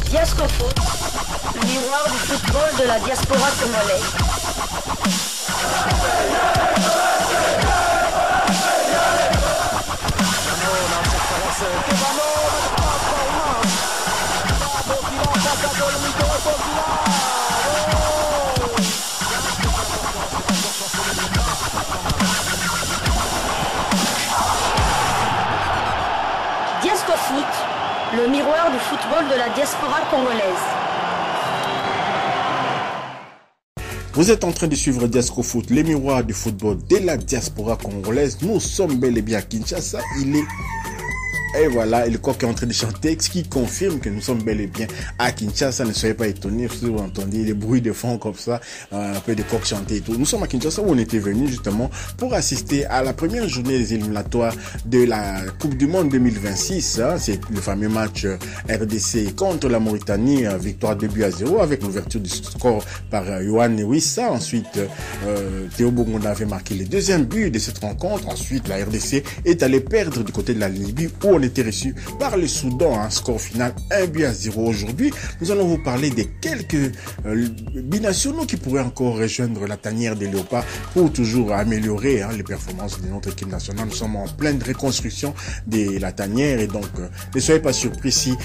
Diasco Foot, le miroir du football de la diaspora congolaise. Diasco Foot, le miroir du football de la diaspora congolaise. Vous êtes en train de suivre Diasco Foot, les miroirs du football de la diaspora congolaise. Nous sommes bel et bien à Kinshasa. Et voilà, le coq est en train de chanter, ce qui confirme que nous sommes bel et bien à Kinshasa. Ne soyez pas étonnés si vous entendez des bruits de fond comme ça, un peu de coq chanter et tout. Nous sommes à Kinshasa où on était venu justement pour assister à la première journée des éliminatoires de la Coupe du Monde 2026. Hein. C'est le fameux match RDC contre la Mauritanie, victoire 2-0 avec l'ouverture du score par Yohan Wissa. Ensuite, Théo Bongonda avait marqué le deuxième but de cette rencontre. Ensuite, la RDC est allée perdre du côté de la Libye où on était reçu par le Soudan, un score final 1-0. Aujourd'hui, nous allons vous parler des quelques binationaux qui pourraient encore rejoindre la tanière des Léopards pour toujours améliorer les performances de notre équipe nationale. Nous sommes en pleine reconstruction de la tanière et donc ne soyez pas surpris si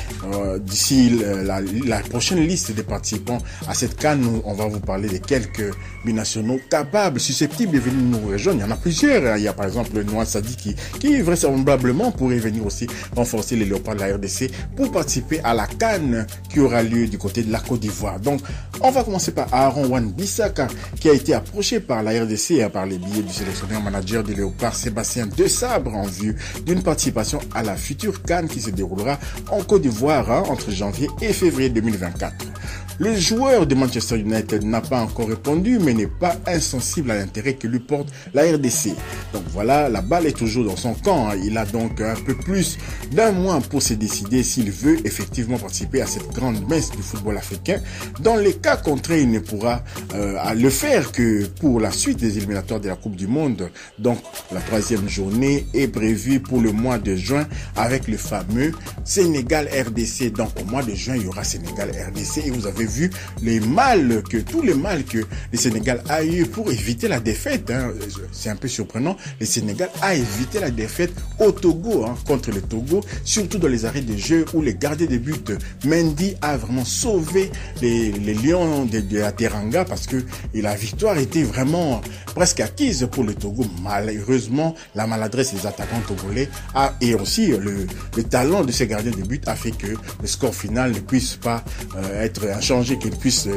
d'ici la prochaine liste des participants à cette CAN, on va vous parler de quelques binationaux capables, susceptibles de venir nous rejoindre. Il y en a plusieurs. Il y a par exemple Noah Sadi qui vraisemblablement pourrait venir aussi renforcer les Léopards de la RDC pour participer à la CAN qui aura lieu du côté de la Côte d'Ivoire. Donc, on va commencer par Aaron Wan-Bissaka qui a été approché par la RDC par les billets du sélectionneur manager des Léopards Sébastien Desabre en vue d'une participation à la future CAN qui se déroulera en Côte d'Ivoire entre janvier et février 2024. Le joueur de Manchester United n'a pas encore répondu, mais n'est pas insensible à l'intérêt que lui porte la RDC. Donc voilà, la balle est toujours dans son camp. Il a donc un peu plus d'un mois pour se décider s'il veut effectivement participer à cette grande messe du football africain. Dans les cas contraires, il ne pourra le faire que pour la suite des éliminatoires de la Coupe du Monde. Donc la troisième journée est prévue pour le mois de juin avec le fameux Sénégal-RDC. Donc au mois de juin, il y aura Sénégal-RDC et vous avez vu tous les mal que le Sénégal a eu pour éviter la défaite. C'est un peu surprenant. Le Sénégal a évité la défaite au Togo contre le Togo, surtout dans les arrêts de jeu où les gardiens de but Mendy a vraiment sauvé les Lions de la Teranga parce que la victoire était vraiment presque acquise pour le Togo. Malheureusement, la maladresse des attaquants togolais et aussi le talent de ces gardiens de but a fait que le score final ne puisse pas être changé, qu'il puisse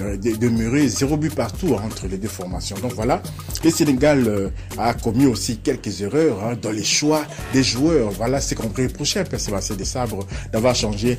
demeurer 0 but partout entre les deux formations. Donc voilà, le Sénégal a commis aussi quelques erreurs dans les choix des joueurs. Voilà, c'est qu'on reprochait à Sébastien Desabre d'avoir changé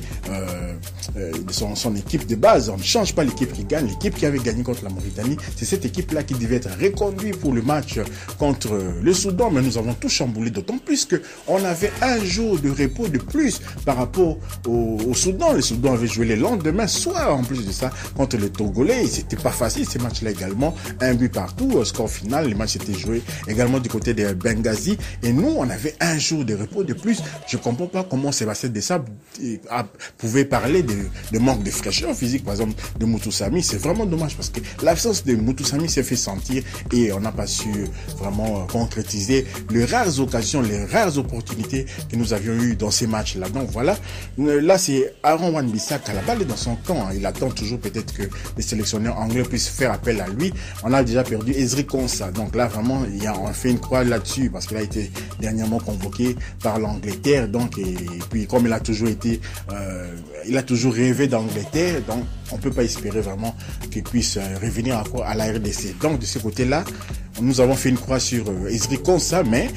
son équipe de base. On ne change pas l'équipe qui gagne. L'équipe qui avait gagné contre la Mauritanie, c'est cette équipe-là qui devait être reconduite pour le match contre le Soudan. Mais nous avons tout chamboulé, d'autant plus qu'on avait un jour de repos de plus par rapport au Soudan. Le Soudan avait joué le lendemain soir en plus de ça contre les Togolais. C'était pas facile ces matchs-là également. Un but partout, score final. Les matchs étaient joués également du côté de Benghazi. Et nous, on avait un jour de repos de plus. Je comprends pas comment Sébastien Desabre pouvait parler de manque de fraîcheur physique, par exemple, de Moutoussamy. C'est vraiment dommage parce que l'absence de Moutoussamy s'est fait sentir et on n'a pas su vraiment concrétiser les rares occasions, les rares opportunités que nous avions eues dans ces matchs-là. Donc voilà, là c'est Aaron Wan-Bissaka, la balle est dans son camp. Il attend toujours peut-être que les sélectionneurs anglais puissent faire appel à lui. On a déjà perdu Ezri Konsa. Donc là vraiment, on fait une croix là-dessus parce qu'il a été dernièrement convoqué par l'Angleterre. Donc et puis comme il a toujours été, il a toujours rêvé d'Angleterre. Donc on peut pas espérer vraiment qu'il puisse revenir encore à la RDC. Donc de ce côté-là, nous avons fait une croix sur Ezri Konsa, mais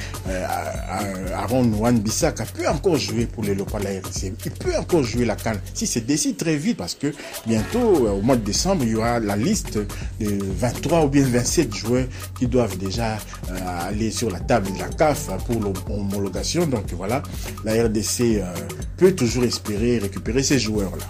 Aaron Wan-Bissaka peut encore jouer pour les Léopards de la RDC. Il peut encore jouer la CAN si c'est décidé très vite parce que bientôt, au mois de décembre, il y aura la liste de 23 ou bien 27 joueurs qui doivent déjà aller sur la table de la CAF pour l'homologation. Donc voilà, la RDC peut toujours espérer récupérer ces joueurs-là.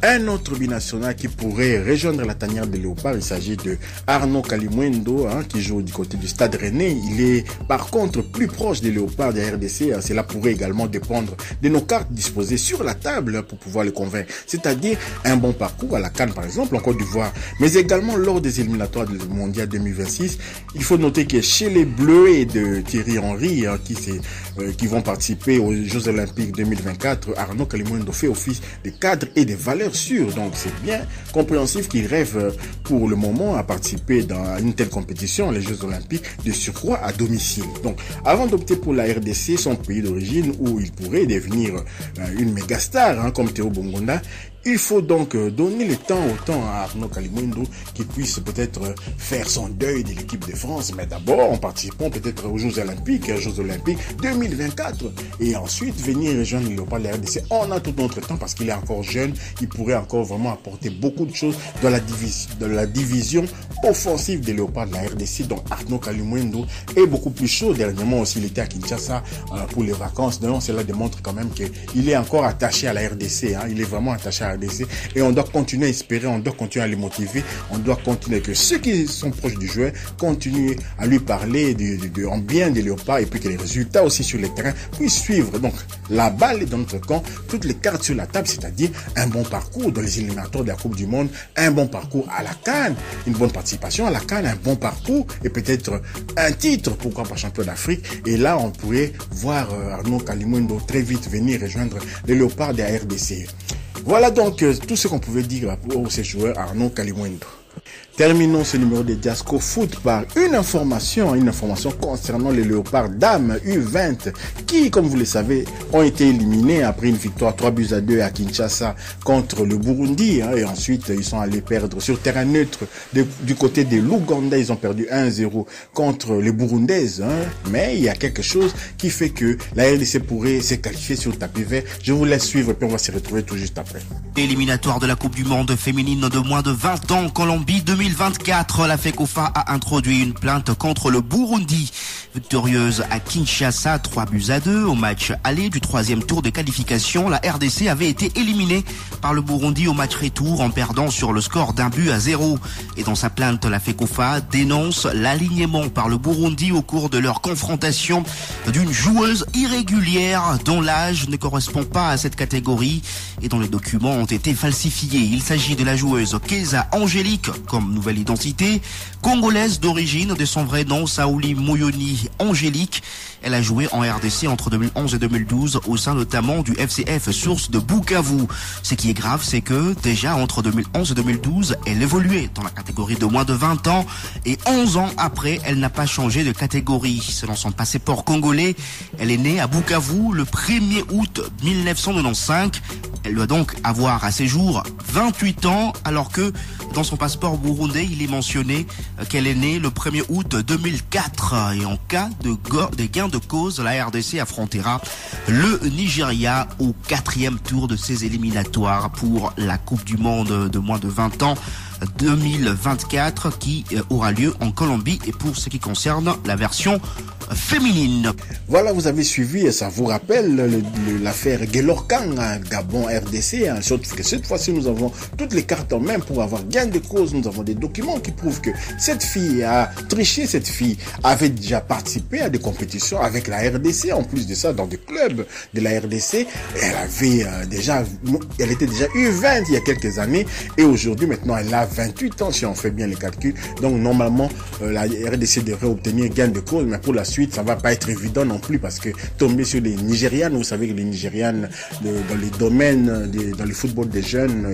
Un autre binational qui pourrait rejoindre la tanière des Léopards, il s'agit de Arnaud Kalimuendo, qui joue du côté du Stade Rennais. Il est par contre plus proche des Léopards de la RDC. Cela pourrait également dépendre de nos cartes disposées sur la table pour pouvoir les convaincre. C'est-à-dire un bon parcours à la CAN par exemple en Côte d'Ivoire, mais également lors des éliminatoires du Mondial 2026. Il faut noter que chez les Bleus et de Thierry Henry qui vont participer aux Jeux Olympiques 2024, Arnaud Kalimuendo fait office de cadre et de valeurs sûres. Donc c'est bien compréhensif qu'il rêve pour le moment à participer dans une telle compétition, les Jeux Olympiques, de surcroît à domicile. Donc avant d'opter pour la RDC, son pays d'origine, où il pourrait devenir une méga star comme Théo Bongonda, il faut donc donner le temps à Arnaud Kalimuendo qui puisse peut-être faire son deuil de l'équipe de France, mais d'abord en participant peut-être aux Jeux Olympiques 2024 et ensuite venir rejoindre le Léopard de la RDC. On a tout notre temps parce qu'il est encore jeune, il pourrait encore vraiment apporter beaucoup de choses dans la division offensive des Léopards de la RDC. Donc Arnaud Kalimuendo est beaucoup plus chaud. Dernièrement aussi il était à Kinshasa pour les vacances. Donc cela démontre quand même qu'il est encore attaché à la RDC. Il est vraiment attaché à la RDC et on doit continuer à espérer, on doit continuer à les motiver, on doit continuer que ceux qui sont proches du joueur continuent à lui parler en bien des Léopards et puis que les résultats aussi sur le terrain puissent suivre. Donc la balle est dans notre camp, toutes les cartes sur la table, c'est-à-dire un bon parcours dans les éliminatoires de la Coupe du Monde, un bon parcours à la CAN, une bonne participation à la CAN, un bon parcours et peut-être un titre, pourquoi pas champion d'Afrique. Et là on pourrait voir Arnaud Kalimuendo très vite venir rejoindre les Léopards de la RDC. Voilà donc tout ce qu'on pouvait dire pour ces joueurs Arnaud Kalimuendo. Terminons ce numéro de Diasco Foot par une information concernant les Léopards dames U20 qui, comme vous le savez, ont été éliminés après une victoire 3-2 à Kinshasa contre le Burundi. Et ensuite, ils sont allés perdre sur terrain neutre du côté de l'Ouganda. Ils ont perdu 1-0 contre les Burundaises. Mais il y a quelque chose qui fait que la RDC pourrait se qualifier sur le tapis vert. Je vous laisse suivre et puis on va se retrouver tout juste après. Éliminatoire de la Coupe du Monde féminine de moins de 20 ans, Colombie 2024, la FECOFA a introduit une plainte contre le Burundi. Victorieuse à Kinshasa 3-2 au match aller du 3e tour de qualification, la RDC avait été éliminée par le Burundi au match retour en perdant sur le score d'1-0. Et dans sa plainte, la FECOFA dénonce l'alignement par le Burundi au cours de leur confrontation d'une joueuse irrégulière dont l'âge ne correspond pas à cette catégorie et dont les documents ont été falsifiés. Il s'agit de la joueuse Keza Angélique, comme nouvelle identité, congolaise d'origine, de son vrai nom Saouli Moyoni Angélique. Elle a joué en RDC entre 2011 et 2012 au sein notamment du FCF Source de Bukavu. Ce qui est grave, c'est que déjà entre 2011 et 2012, elle évoluait dans la catégorie de moins de 20 ans et 11 ans après, elle n'a pas changé de catégorie. Selon son passeport congolais, elle est née à Bukavu le 1er août 1995. Elle doit donc avoir à ses jours 28 ans alors que dans son passeport burundais, il est mentionné qu'elle est née le 1er août 2004. Et en cas de gain de cause, la RDC affrontera le Nigeria au 4e tour de ses éliminatoires pour la Coupe du Monde de moins de 20 ans 2024 qui aura lieu en Colombie et pour ce qui concerne la version féminine. Voilà, vous avez suivi et ça vous rappelle l'affaire Gelorkang, Gabon RDC. Sauf que cette fois-ci, nous avons toutes les cartes en main pour avoir gain de cause. Nous avons des documents qui prouvent que cette fille a triché. Cette fille avait déjà participé à des compétitions avec la RDC. En plus de ça, dans des clubs de la RDC, elle était déjà U20 il y a quelques années et aujourd'hui, maintenant, elle a 28 ans si on fait bien les calculs. Donc normalement, la RDC devrait obtenir gain de cause, mais pour la suite, ça va pas être évident non plus parce que tomber sur les Nigérianes, vous savez que les Nigérianes dans les domaines, dans le football des jeunes,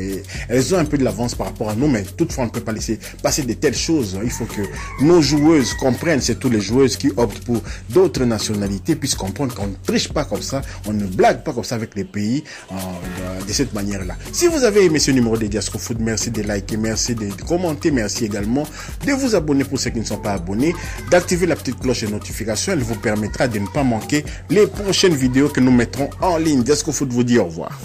elles ont un peu de l'avance par rapport à nous, mais toutefois on ne peut pas laisser passer de telles choses. Il faut que nos joueuses comprennent, c'est tous les joueuses qui optent pour d'autres nationalités puissent comprendre qu'on ne triche pas comme ça, on ne blague pas comme ça avec les pays de cette manière-là. Si vous avez aimé ce numéro de Diasco Foot, merci de liker, merci de commenter, merci également de vous abonner pour ceux qui ne sont pas abonnés, d'activer la petite cloche de notification, elle vous permettra de ne pas manquer les prochaines vidéos que nous mettrons en ligne. Diasco Foot vous dit au revoir.